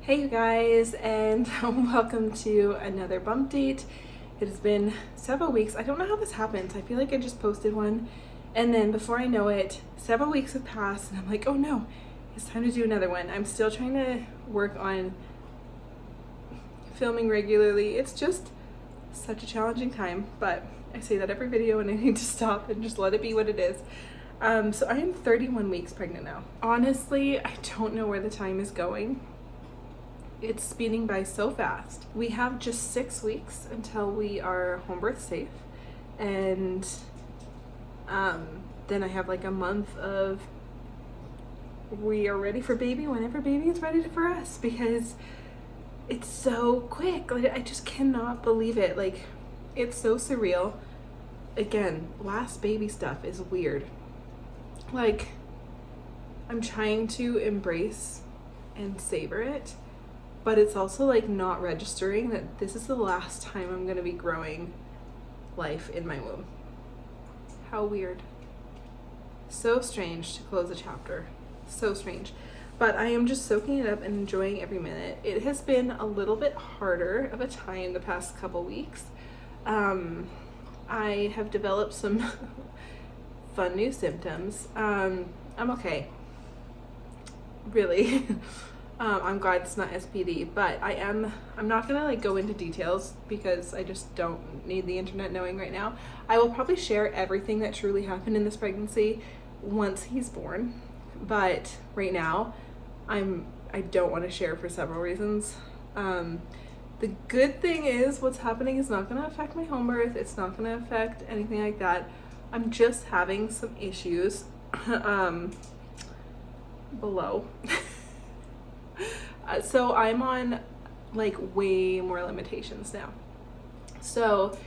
Hey you guys, and welcome to another bump date. It has been several weeks. I don't know how this happens. I feel like I just posted one, and then before I know it, several weeks have passed, and I'm like, oh no, it's time to do another one. I'm still trying to work on filming regularly. It's just such a challenging time, but I say that every video and I need to stop and just let it be what it is. So I am 31 weeks pregnant now. Honestly, I don't know where the time is going. It's speeding by so fast. We have just 6 weeks until we are home birth safe, and then I have like a month of we are ready for baby whenever baby is ready for us, because it's so quick. Like, I just cannot believe it. Like, it's so surreal. Again, last baby stuff is weird. Like, I'm trying to embrace and savor it, but it's also like not registering that this is the last time I'm gonna be growing life in my womb. How weird. So strange to close a chapter. So strange. But I am just soaking it up and enjoying every minute. It has been a little bit harder of a time the past couple weeks. I have developed some fun new symptoms. I'm okay. Really. I'm glad it's not SPD, but I'm not gonna like go into details because I just don't need the internet knowing right now. I will probably share everything that truly happened in this pregnancy once he's born, but right now I don't want to share for several reasons. The good thing is what's happening is not gonna affect my home birth. It's not gonna affect anything like that. I'm just having some issues below. So I'm on like way more limitations now. So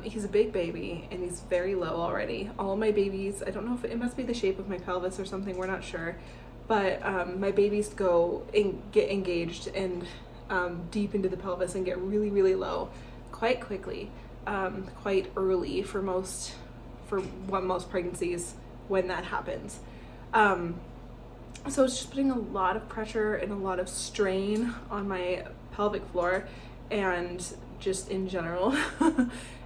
he's a big baby and he's very low already. All my babies, I don't know if it must be the shape of my pelvis or something, we're not sure, but my babies get engaged and deep into the pelvis and get really, really low quite quickly, quite early for most pregnancies when that happens. So it's just putting a lot of pressure and a lot of strain on my pelvic floor and just in general.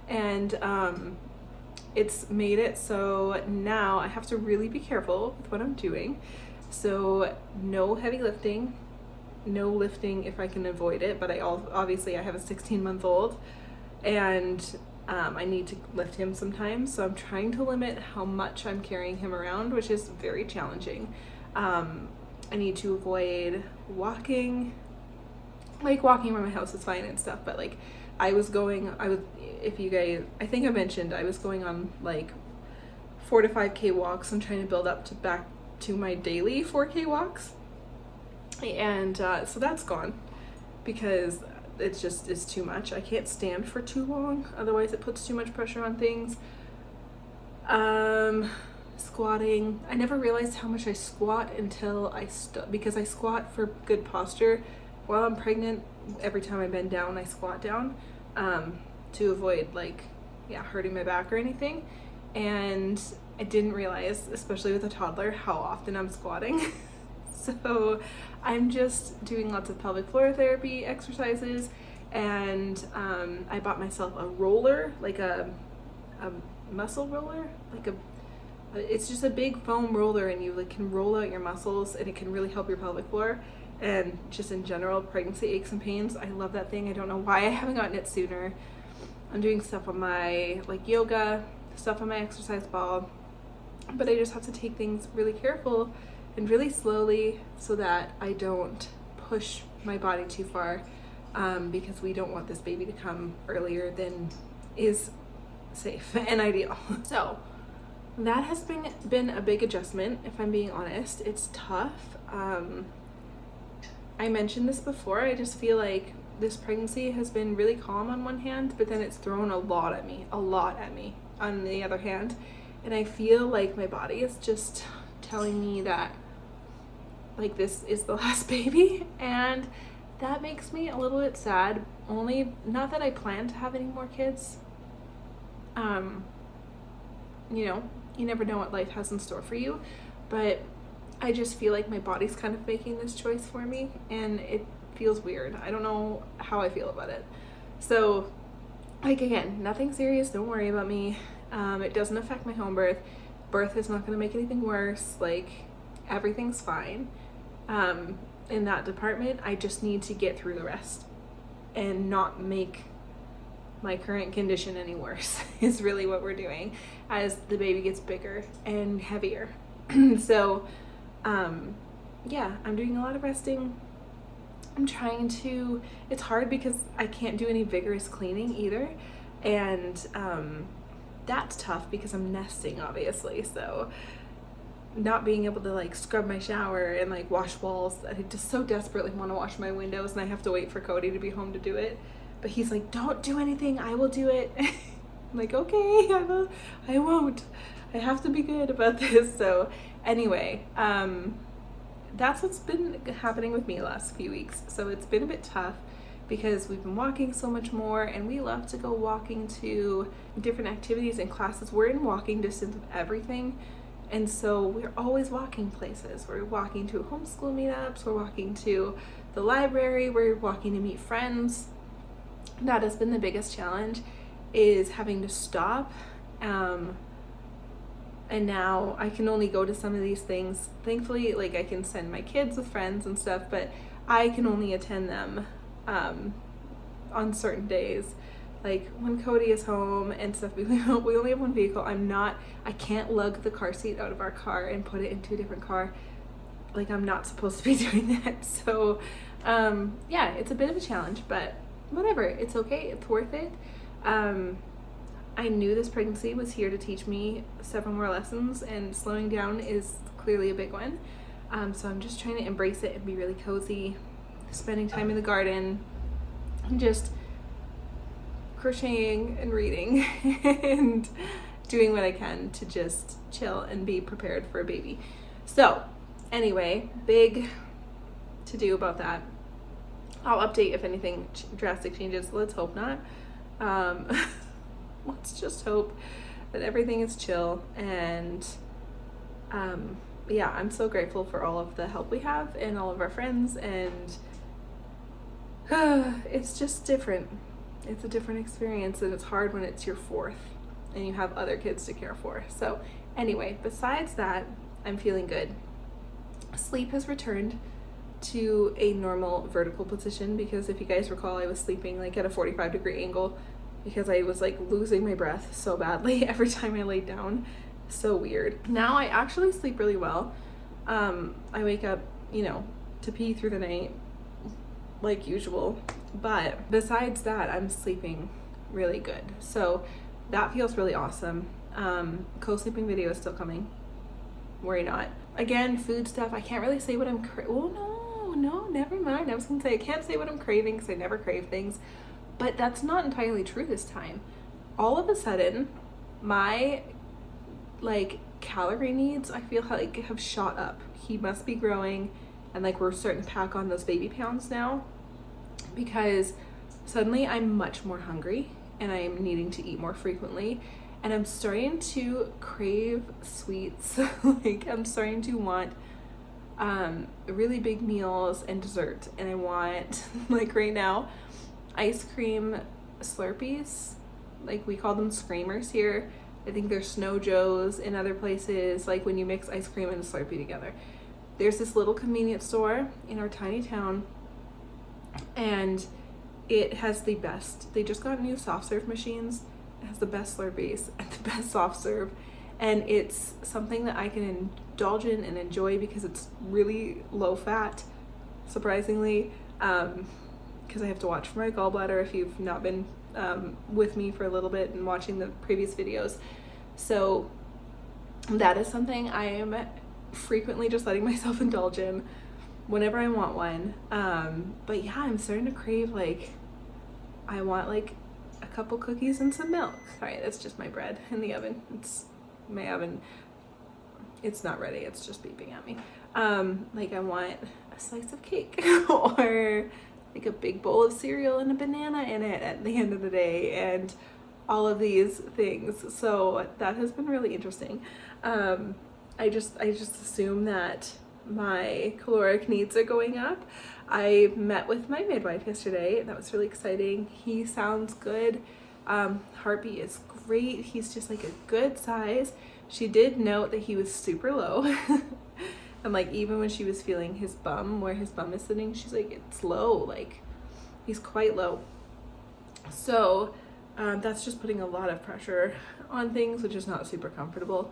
And it's made it so now I have to really be careful with what I'm doing. So no heavy lifting, no lifting if I can avoid it, but obviously I have a 16-month-old and I need to lift him sometimes. So I'm trying to limit how much I'm carrying him around, which is very challenging. I need to avoid walking. Like, walking around my house is fine and stuff, but like I think I mentioned I was going on like 4 to 5K walks. I'm trying to build up back to my daily 4K walks, and so that's gone because it's too much. I can't stand for too long, otherwise it puts too much pressure on things. Squatting. I never realized how much I squat until because I squat for good posture. While I'm pregnant, every time I bend down, I squat down to avoid hurting my back or anything. And I didn't realize, especially with a toddler, how often I'm squatting. So I'm just doing lots of pelvic floor therapy exercises, and I bought myself a roller, like a muscle roller, it's just a big foam roller, and you can roll out your muscles, and it can really help your pelvic floor and just in general pregnancy aches and pains. I love that thing. I don't know why I haven't gotten it sooner. I'm doing stuff on my yoga, stuff on my exercise ball, but I just have to take things really careful and really slowly so that I don't push my body too far, because we don't want this baby to come earlier than is safe and ideal. So that has been a big adjustment, if I'm being honest. It's tough. I mentioned this before. I just feel like this pregnancy has been really calm on one hand, but then it's thrown a lot at me on the other hand. And I feel like my body is just telling me that this is the last baby, and that makes me a little bit sad. Not that I plan to have any more kids. You never know what life has in store for you, but I just feel like my body's kind of making this choice for me, and feels weird. I don't know how I feel about it. So, like, again, nothing serious. Don't worry about me. It doesn't affect my home birth. Birth is not going to make anything worse. Like, everything's fine. In that department, I just need to get through the rest and not make my current condition any worse is really what we're doing as the baby gets bigger and heavier. So, yeah, I'm doing a lot of resting. I'm trying to, it's hard because I can't do any vigorous cleaning either. And that's tough because I'm nesting, obviously. So not being able to like scrub my shower and like wash walls. I just so desperately want to wash my windows, and I have to wait for Cody to be home to do it. But he's like, don't do anything, I will do it. I'm like, okay, I won't. I have to be good about this. So anyway, that's what's been happening with me the last few weeks. So it's been a bit tough because we've been walking so much more, and we love to go walking to different activities and classes. We're in walking distance of everything. And so we're always walking places. We're walking to homeschool meetups, we're walking to the library, we're walking to meet friends. That has been the biggest challenge, is having to stop. And now I can only go to some of these things. Thankfully, like, I can send my kids with friends and stuff, but I can only attend them on certain days. Like when Cody is home and stuff, we only have one vehicle. I can't lug the car seat out of our car and put it into a different car. Like, I'm not supposed to be doing that. So, yeah, it's a bit of a challenge, but whatever, it's okay, it's worth it. I knew this pregnancy was here to teach me several more lessons, and slowing down is clearly a big one. So I'm just trying to embrace it and be really cozy, spending time in the garden, and just crocheting and reading and doing what I can to just chill and be prepared for a baby. So anyway, big to do about that. I'll update if anything drastic changes. Let's hope not. Let's just hope that everything is chill. And yeah, I'm so grateful for all of the help we have and all of our friends, and it's just different. It's a different experience, and it's hard when it's your fourth and you have other kids to care for. So anyway, besides that, I'm feeling good. Sleep has returned to a normal vertical position, because if you guys recall, I was sleeping like at a 45-degree angle because I was like losing my breath so badly every time I laid down. So weird. Now I actually sleep really well. I wake up, to pee through the night like usual, but besides that, I'm sleeping really good. So that feels really awesome. Co-sleeping video is still coming. Worry not. Again, food stuff, I can't really say what I'm no, never mind. I was gonna say I can't say what I'm craving because I never crave things, but that's not entirely true this time. All of a sudden, my calorie needs, I feel like, have shot up. He must be growing, and like we're starting to pack on those baby pounds now, because suddenly I'm much more hungry and I'm needing to eat more frequently, and I'm starting to crave sweets. Like, I'm starting to want really big meals and dessert, and I want, like right now, ice cream Slurpees. Like, we call them screamers here. I think they're Snow Joes in other places, like when you mix ice cream and a Slurpee together. There's this little convenience store in our tiny town, and it has the best. They just got new soft serve machines. It has the best Slurpees and the best soft serve, and it's something that I can indulge in and enjoy because it's really low fat, surprisingly, because I have to watch for my gallbladder if you've not been with me for a little bit and watching the previous videos. So that is something I am frequently just letting myself indulge in whenever I want one. But yeah, I'm starting to crave, like, I want like a couple cookies and some milk. Sorry, that's just my bread in the oven. It's my oven. It's not ready. It's just beeping at me. Like, I want a slice of cake or like a big bowl of cereal and a banana in it at the end of the day, and all of these things. So that has been really interesting. I just assume that my caloric needs are going up. I met with my midwife yesterday. That was really exciting. He sounds good. Heartbeat is great. He's just like a good size. She did note that he was super low. And like even when she was feeling his bum, where his bum is sitting, she's like, it's low, like he's quite low. So that's just putting a lot of pressure on things, which is not super comfortable,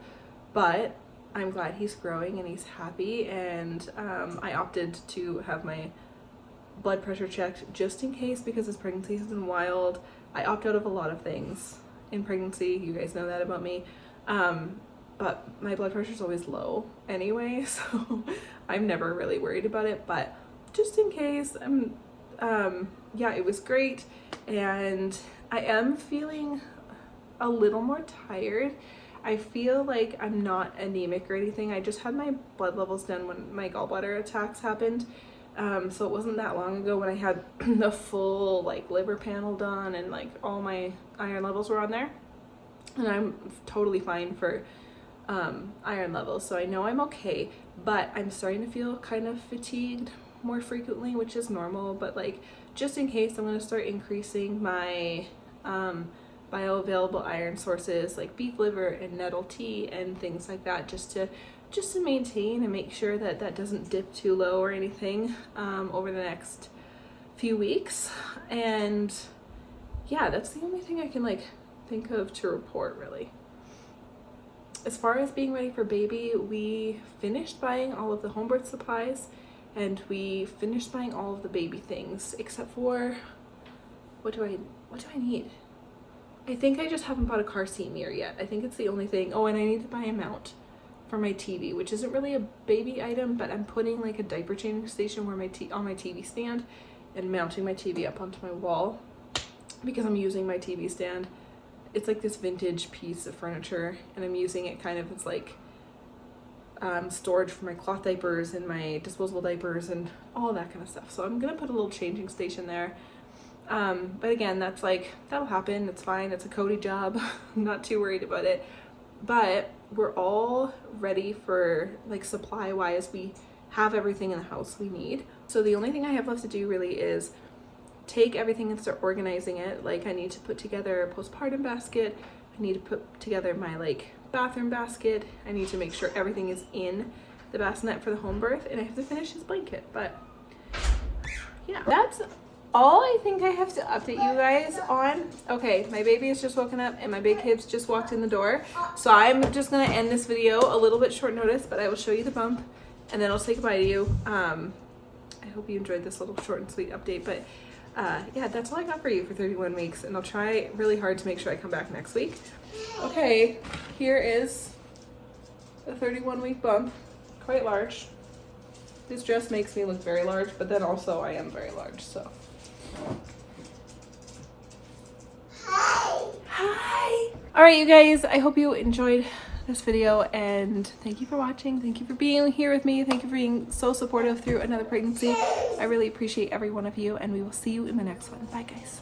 but I'm glad he's growing and he's happy. And I opted to have my blood pressure checked just in case, because this pregnancy has been wild. I opt out of a lot of things in pregnancy. You guys know that about me. But my blood pressure is always low anyway, so I'm never really worried about it, but just in case, yeah, it was great. And I am feeling a little more tired. I feel like I'm not anemic or anything. I just had my blood levels done when my gallbladder attacks happened. So it wasn't that long ago when I had the full like liver panel done and like all my iron levels were on there. And I'm totally fine for iron levels, so I know I'm okay, but I'm starting to feel kind of fatigued more frequently, which is normal. But like just in case, I'm going to start increasing my bioavailable iron sources like beef liver and nettle tea and things like that, just to maintain and make sure that that doesn't dip too low or anything over the next few weeks. And yeah, that's the only thing I can like think of to report really. As far as being ready for baby, we finished buying all of the home birth supplies and we finished buying all of the baby things, except for what do I need? I think I just haven't bought a car seat mirror yet. I think it's the only thing. Oh, and I need to buy a mount for my TV, which isn't really a baby item, but I'm putting like a diaper changing station where on my TV stand and mounting my TV up onto my wall, because I'm using my TV stand. It's like this vintage piece of furniture and I'm using it kind of as like storage for my cloth diapers and my disposable diapers and all that kind of stuff. So I'm gonna put a little changing station there. But again, that's like, that'll happen. It's fine. It's a Cody job. I'm not too worried about it. But we're all ready for like supply wise. We have everything in the house we need. So the only thing I have left to do really is take everything and start organizing it. Like I need to put together a postpartum basket. I need to put together my like bathroom basket. I need to make sure everything is in the bassinet for the home birth, and I have to finish his blanket. But yeah, that's all I think I have to update you guys on. Okay, my baby has just woken up and my big kids just walked in the door. So I'm just gonna end this video a little bit short notice, but I will show you the bump and then I'll say goodbye to you. I hope you enjoyed this little short and sweet update, but yeah, that's all I got for you for 31 weeks, and I'll try really hard to make sure I come back next week. Okay, here is a 31-week bump, quite large. This dress makes me look very large, but then also I am very large, so. Hi! All right, you guys, I hope you enjoyed this video, and thank you for watching. Thank you for being here with me. Thank you for being so supportive through another pregnancy. I really appreciate every one of you, and we will see you in the next one. Bye, guys.